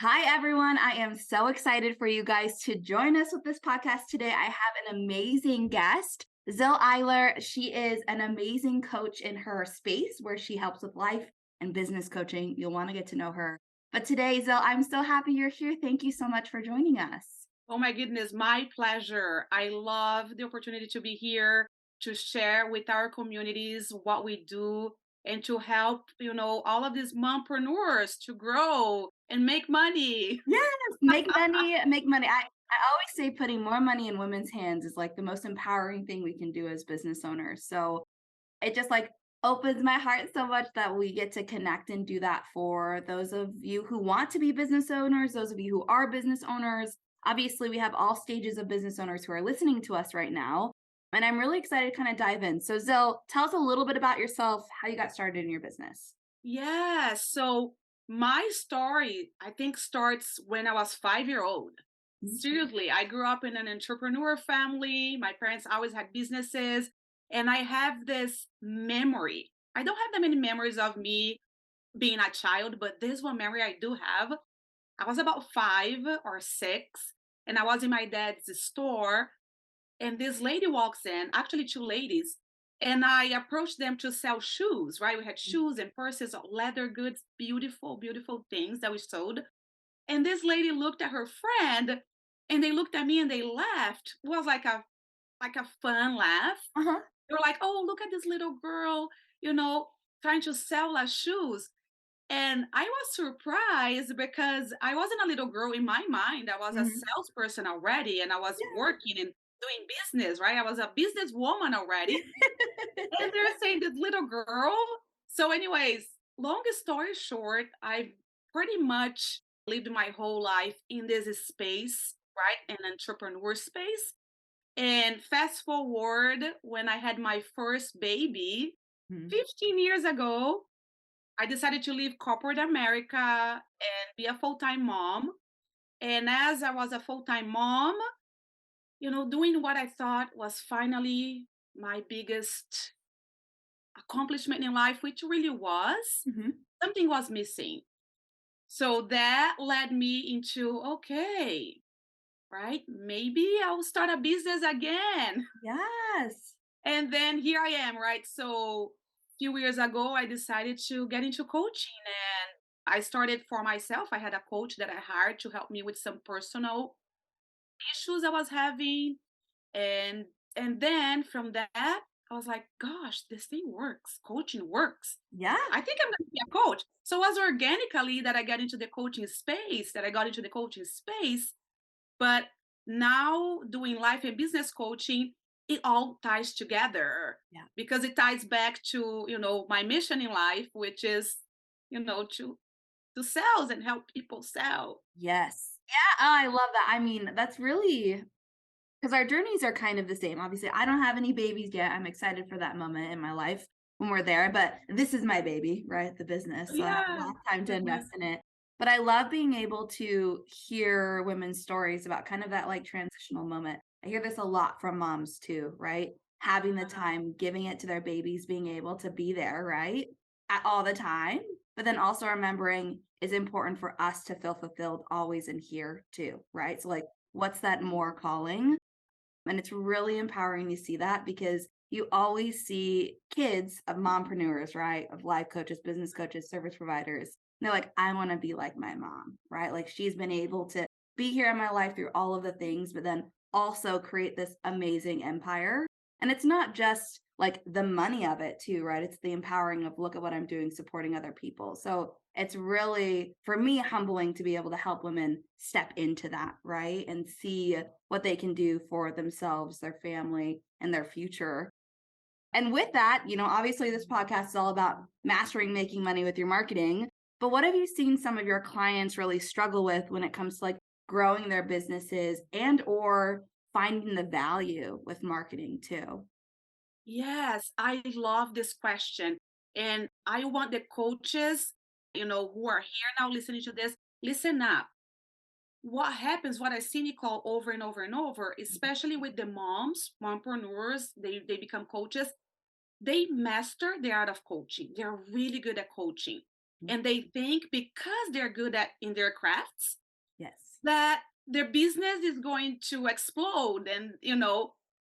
Hi, everyone. I am so excited for you guys to join us with this podcast today. I have an amazing guest, Zil Eiler. She is an amazing coach in her space where she helps with life and business coaching. You'll want to get to know her. But today, Zil, I'm so happy you're here. Thank you so much for joining us. Oh my goodness, my pleasure. I love the opportunity to be here to share with our communities what we do and to help, all of these mompreneurs to grow and make money. Yes, make money, make money. I always say putting more money in women's hands is like the most empowering thing we can do as business owners. So it just like opens my heart so much that we get to connect and do that for those of you who want to be business owners, those of you who are business owners. Obviously, we have all stages of business owners who are listening to us right now. And I'm really excited to kind of dive in. So, Zil, tell us a little bit about yourself, how you got started in your business. Yeah, so my story, I think, starts when I was 5 year old. Mhm. Seriously, I grew up in an entrepreneur family. My parents always had businesses, and I have this memory. I don't have that many memories of me being a child, but this one memory I do have. I was about 5 or 6, and I was in my dad's store, and this lady walks in, actually two ladies, and I approached them to sell shoes, right? We had shoes and purses, leather goods, beautiful, beautiful things that we sold. And this lady looked at her friend, and they looked at me and they laughed. It was like a fun laugh. Uh-huh. They were like, "Oh, look at this little girl, you know, trying to sell us shoes." And I was surprised because I wasn't a little girl in my mind. I was a Mhm. salesperson already and I was Yeah. working and doing business, right? I was a businesswoman already. And they're saying this little girl. So, anyways, long story short, I've pretty much lived my whole life in this space, right? An entrepreneur space. And fast forward when I had my first baby Mhm. 15 years ago, I decided to leave corporate America and be a full time mom. And as I was a full time mom, doing what I thought was finally my biggest accomplishment in life, which really was, Mhm. something was missing. So that led me into okay, right? Maybe I'll start a business again. Yes. And then here I am, right? So a few years ago, I decided to get into coaching and I started for myself. I had a coach that I hired to help me with some personal issues I was having. And and then from that, I was like, gosh, this thing works. Coaching works. Yeah. I think I'm gonna be a coach. So it was organically that I got into the coaching space, but now doing life and business coaching, it all ties together Yeah. because it ties back to, my mission in life, which is, to sales and help people sell. Yes. Yeah. Oh, I love that. I mean, that's really because our journeys are kind of the same. Obviously, I don't have any babies yet. I'm excited for that moment in my life when we're there, but this is my baby, right? The business. So I have a Yeah. lot of time to Yeah. invest in it. But I love being able to hear women's stories about kind of that like transitional moment. I hear this a lot from moms too, right? Having the time, giving it to their babies, being able to be there, right? At all the time. But then also remembering is important for us to feel fulfilled always in here too, right? So like what's that more calling? And it's really empowering to see that because you always see kids of mompreneurs, right? Of life coaches, business coaches, service providers. And they're like, I want to be like my mom, right? Like she's been able to be here in my life through all of the things, but then also create this amazing empire. And it's not just like the money of it, too, right? It's the empowering of look at what I'm doing, supporting other people. So it's really, for me, humbling to be able to help women step into that, right? And see what they can do for themselves, their family, and their future. And with that, obviously this podcast is all about mastering making money with your marketing. But what have you seen some of your clients really struggle with when it comes to like growing their businesses and or finding the value with marketing too? Yes, I love this question. And I want the coaches, who are here now listening to this, listen up. What happens, what I see Nicole over and over and over, especially with the mompreneurs, they become coaches, they master the art of coaching. They're really good at coaching. Mhm. and they think because they're good at in their crafts Yes. that their business is going to explode and, you know,